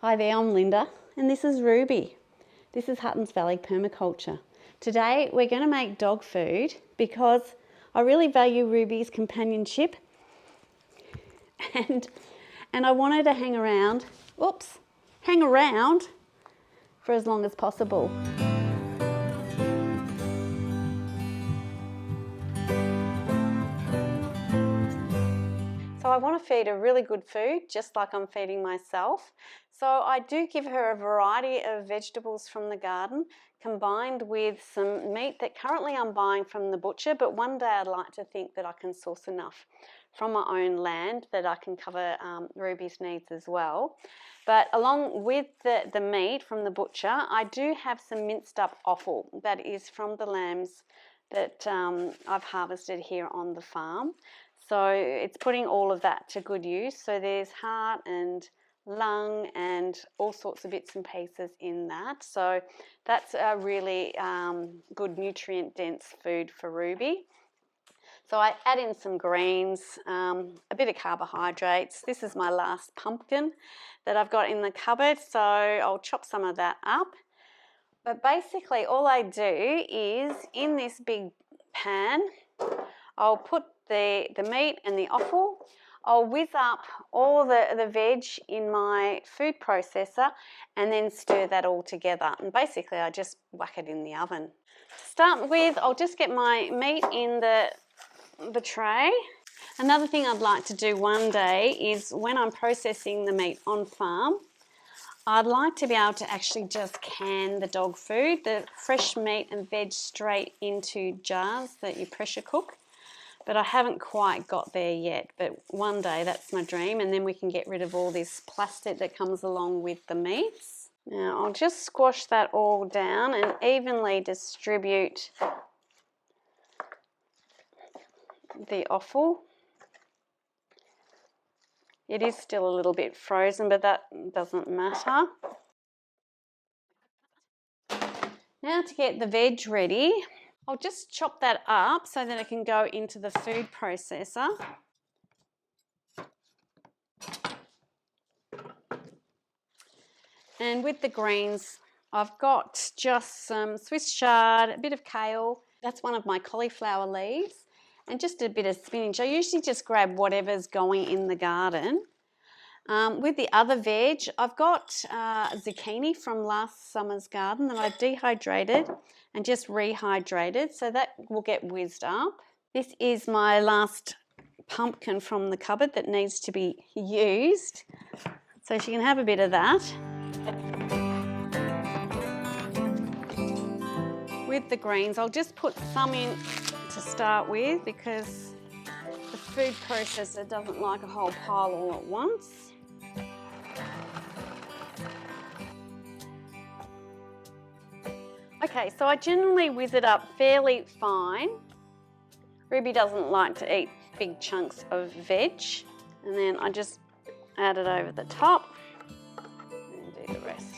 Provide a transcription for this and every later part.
Hi there, I'm Linda and this is Ruby. This is Huttons Valley Permaculture. Today we're going to make dog food because I really value Ruby's companionship and I want her to hang around for as long as possible. So I want to feed her really good food, just like I'm feeding myself. So I do give her a variety of vegetables from the garden, combined with some meat that currently I'm buying from the butcher, but one day I'd like to think that I can source enough from my own land that I can cover Ruby's needs as well. But along with the meat from the butcher, I do have some minced up offal that is from the lambs that I've harvested here on the farm. So it's putting all of that to good use. So there's heart and lung and all sorts of bits and pieces in that. So that's a really good nutrient dense food for Ruby. So I add in some greens, a bit of carbohydrates. This is my last pumpkin that I've got in the cupboard, so I'll chop some of that up. But basically all I do is in this big pan, I'll put the meat and the offal. I'll whiz up all the veg in my food processor and then stir that all together. And basically I just whack it in the oven. To start with, I'll just get my meat in the tray. Another thing I'd like to do one day is when I'm processing the meat on farm, I'd like to be able to actually just can the dog food, the fresh meat and veg straight into jars that you pressure cook. But I haven't quite got there yet, but one day that's my dream, and then we can get rid of all this plastic that comes along with the meats. Now I'll just squash that all down and evenly distribute the offal. It is still a little bit frozen, but that doesn't matter. Now to get the veg ready, I'll just chop that up so that it can go into the food processor. And with the greens, I've got just some Swiss chard, a bit of kale. That's one of my cauliflower leaves, and just a bit of spinach. I usually just grab whatever's going in the garden. With the other veg, I've got zucchini from last summer's garden that I've dehydrated and just rehydrated, so that will get whizzed up. This is my last pumpkin from the cupboard that needs to be used, so she can have a bit of that. With the greens, I'll just put some in to start with because the food processor doesn't like a whole pile all at once. Okay, so I generally whiz it up fairly fine. Ruby doesn't like to eat big chunks of veg, and then I just add it over the top and do the rest.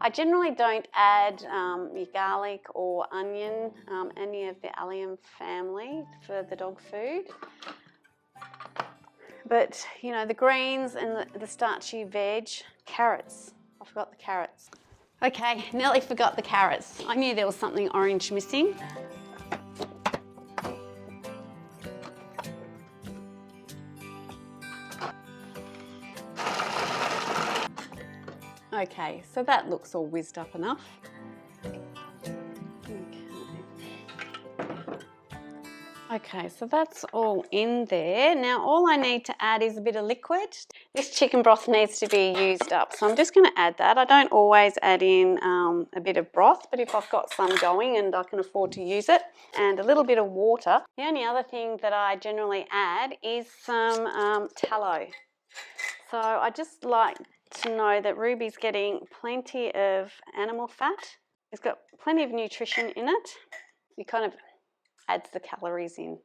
I generally don't add your garlic or onion, any of the allium family for the dog food. But, you know, the greens and the starchy veg, carrots. I forgot the carrots. Okay, nearly forgot the carrots. I knew there was something orange missing. Okay, so that looks all whizzed up enough. Okay, so that's all in there. Now all I need to add is a bit of liquid. This chicken broth needs to be used up, so I'm just going to add that. I don't always add in a bit of broth, but if I've got some going and I can afford to use it, and a little bit of water. The only other thing that I generally add is some tallow. So I just like to know that Ruby's getting plenty of animal fat. It's got plenty of nutrition in it. It kind of adds the calories in.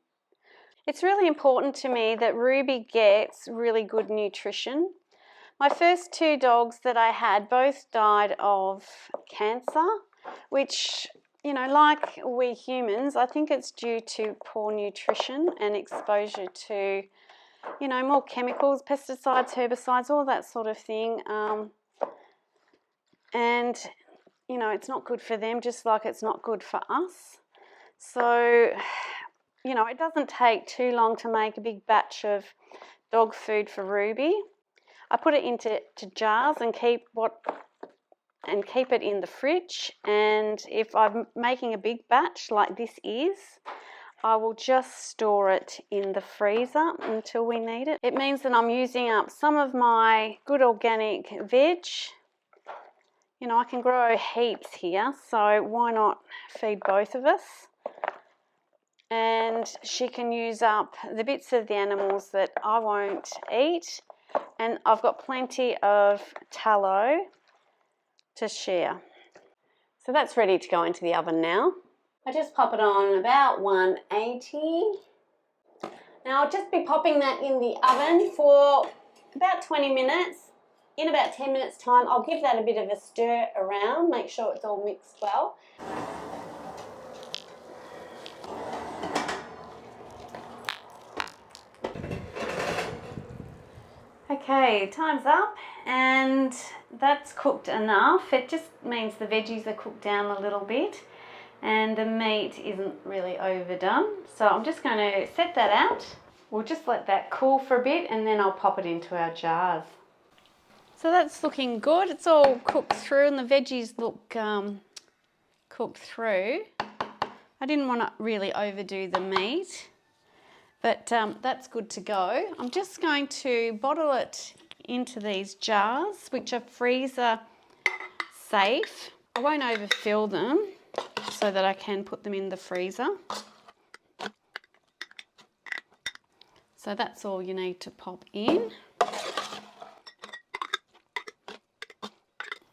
It's really important to me that Ruby gets really good nutrition. My first two dogs that I had both died of cancer, which you know, like we humans, I think it's due to poor nutrition and exposure to, you know, more chemicals, pesticides, herbicides, all that sort of thing. And, you know, it's not good for them, just like it's not good for us. So, you know, it doesn't take too long to make a big batch of dog food for Ruby. I put it into jars and keep it in the fridge. And if I'm making a big batch like this is, I will just store it in the freezer until we need it. It means that I'm using up some of my good organic veg. You know, I can grow heaps here, so why not feed both of us? And she can use up the bits of the animals that I won't eat. And I've got plenty of tallow to share. So that's ready to go into the oven now. I just pop it on about 180. Now I'll just be popping that in the oven for about 20 minutes. In about 10 minutes time, I'll give that a bit of a stir around, make sure it's all mixed well. Okay, time's up and that's cooked enough. It just means the veggies are cooked down a little bit and the meat isn't really overdone. So I'm just going to set that out. We'll just let that cool for a bit and then I'll pop it into our jars. So that's looking good. It's all cooked through and the veggies look cooked through. I didn't want to really overdo the meat, but that's good to go. I'm just going to bottle it into these jars, which are freezer safe. I won't overfill them so that I can put them in the freezer. So that's all you need to pop in.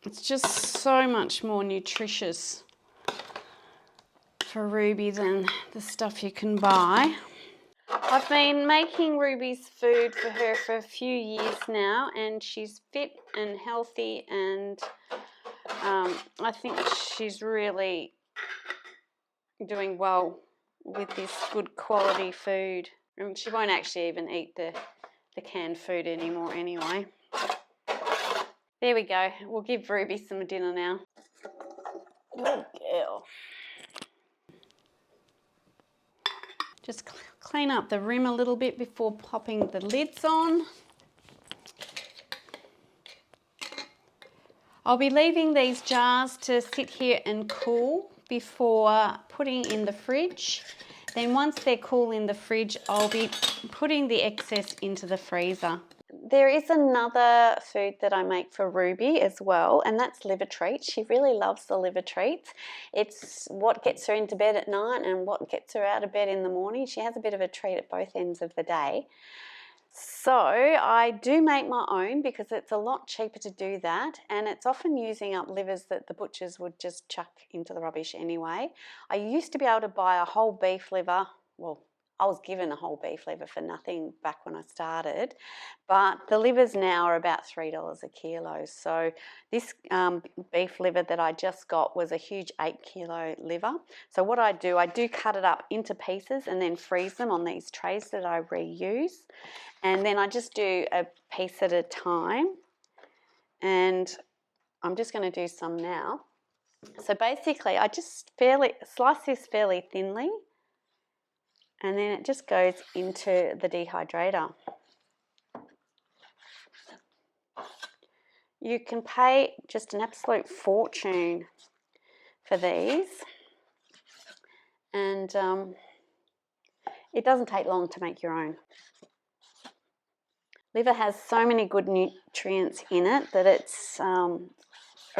It's just so much more nutritious for Ruby than the stuff you can buy. I've been making Ruby's food for her for a few years now and she's fit and healthy and I think she's really doing well with this good quality food. And she won't actually even eat the canned food anymore anyway. There we go. We'll give Ruby some dinner now. Good girl. Just clean up the rim a little bit before popping the lids on. I'll be leaving these jars to sit here and cool before putting in the fridge. Then once they're cool in the fridge, I'll be putting the excess into the freezer. There is another food that I make for Ruby as well, and that's liver treats. She really loves the liver treats. It's what gets her into bed at night and what gets her out of bed in the morning. She has a bit of a treat at both ends of the day. So I do make my own because it's a lot cheaper to do that, and it's often using up livers that the butchers would just chuck into the rubbish anyway. I used to be able to buy a whole beef liver. Well, I was given a whole beef liver for nothing back when I started, but the livers now are about $3 a kilo. So this beef liver that I just got was a huge 8-kilo liver. So what I do cut it up into pieces and then freeze them on these trays that I reuse. And then I just do a piece at a time. And I'm just going to do some now. So basically I just slice this fairly thinly. And then it just goes into the dehydrator. You can pay just an absolute fortune for these. And it doesn't take long to make your own. Liver has so many good nutrients in it that it's a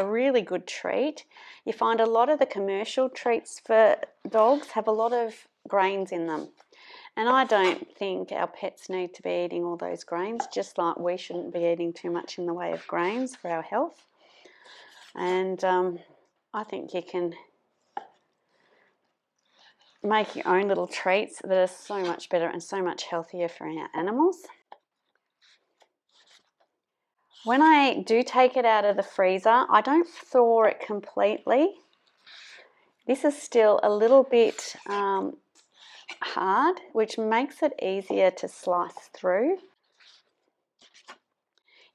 really good treat. You find a lot of the commercial treats for dogs have a lot of grains in them. And I don't think our pets need to be eating all those grains, just like we shouldn't be eating too much in the way of grains for our health. And I think you can make your own little treats that are so much better and so much healthier for our animals. When I do take it out of the freezer, I don't thaw it completely. This is still a little bit hard, which makes it easier to slice through.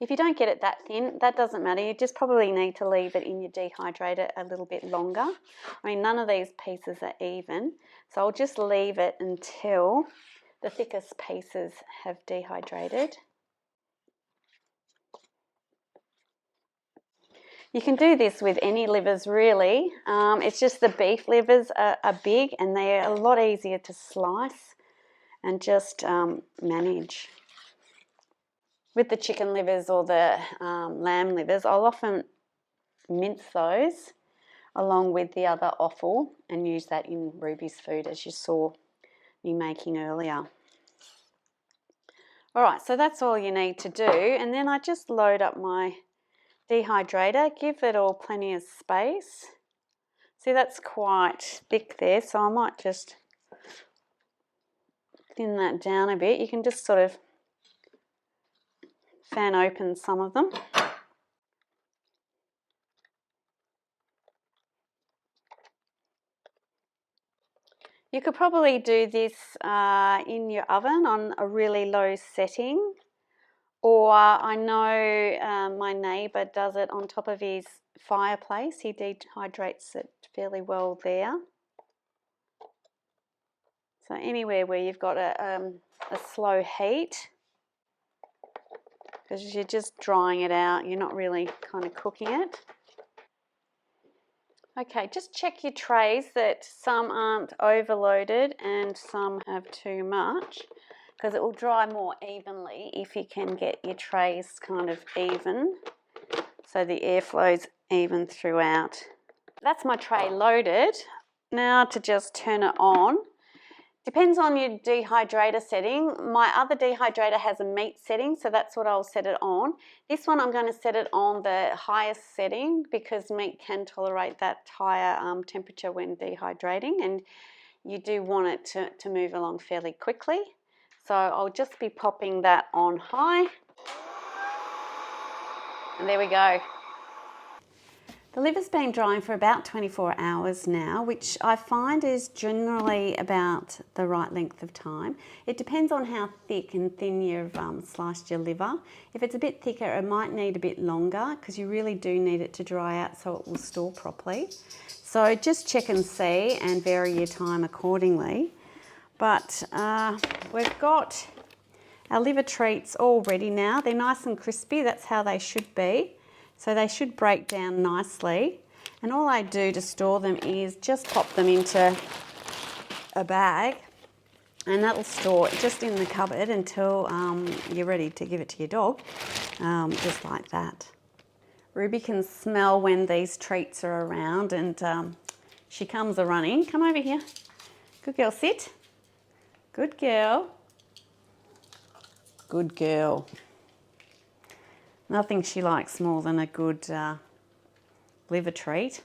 If you don't get it that thin, that doesn't matter. You just probably need to leave it in your dehydrator a little bit longer. I mean, none of these pieces are even, so I'll just leave it until the thickest pieces have dehydrated. You can do this with any livers really. It's just the beef livers are big and they're a lot easier to slice and just manage. With the chicken livers or the lamb livers, I'll often mince those along with the other offal and use that in Ruby's food, as you saw me making earlier. All right, so that's all you need to do, and then I just load up my dehydrator, give it all plenty of space. See, that's quite thick there, so I might just thin that down a bit. You can just sort of fan open some of them. You could probably do this in your oven on a really low setting, or I know my neighbour does it on top of his fireplace. He dehydrates it fairly well there. So anywhere where you've got a slow heat, because you're just drying it out, you're not really kind of cooking it. Okay, just check your trays that some aren't overloaded and some have too much, because it will dry more evenly if you can get your trays kind of even, so the airflow's even throughout. That's my tray loaded. Now to just turn it on. Depends on your dehydrator setting. My other dehydrator has a meat setting, so that's what I'll set it on. This one I'm going to set it on the highest setting because meat can tolerate that higher temperature when dehydrating, and you do want it to move along fairly quickly. So I'll just be popping that on high. And there we go. The liver's been drying for about 24 hours now, which I find is generally about the right length of time. It depends on how thick and thin you've sliced your liver. If it's a bit thicker, it might need a bit longer because you really do need it to dry out so it will store properly. So just check and see and vary your time accordingly. But we've got our liver treats all ready now. They're nice and crispy, that's how they should be. So they should break down nicely, and all I do to store them is just pop them into a bag, and that'll store just in the cupboard until you're ready to give it to your dog, just like that. Ruby can smell when these treats are around, and she comes a-running. Come over here. Good girl, sit. Good girl. Good girl. Nothing she likes more than a good liver treat.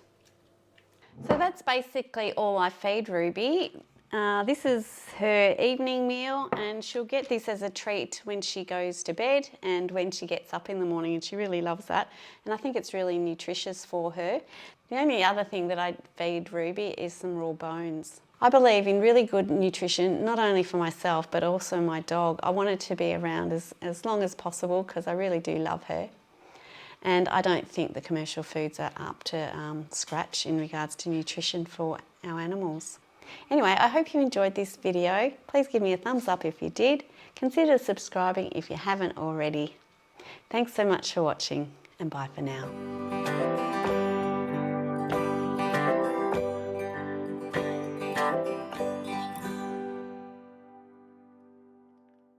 So that's basically all I feed Ruby. This is her evening meal, and she'll get this as a treat when she goes to bed and when she gets up in the morning, and she really loves that. And I think it's really nutritious for her. The only other thing that I feed Ruby is some raw bones. I believe in really good nutrition, not only for myself, but also my dog. I want her to be around as long as possible because I really do love her. And I don't think the commercial foods are up to scratch in regards to nutrition for our animals. Anyway, I hope you enjoyed this video. Please give me a thumbs up if you did. Consider subscribing if you haven't already. Thanks so much for watching, and bye for now.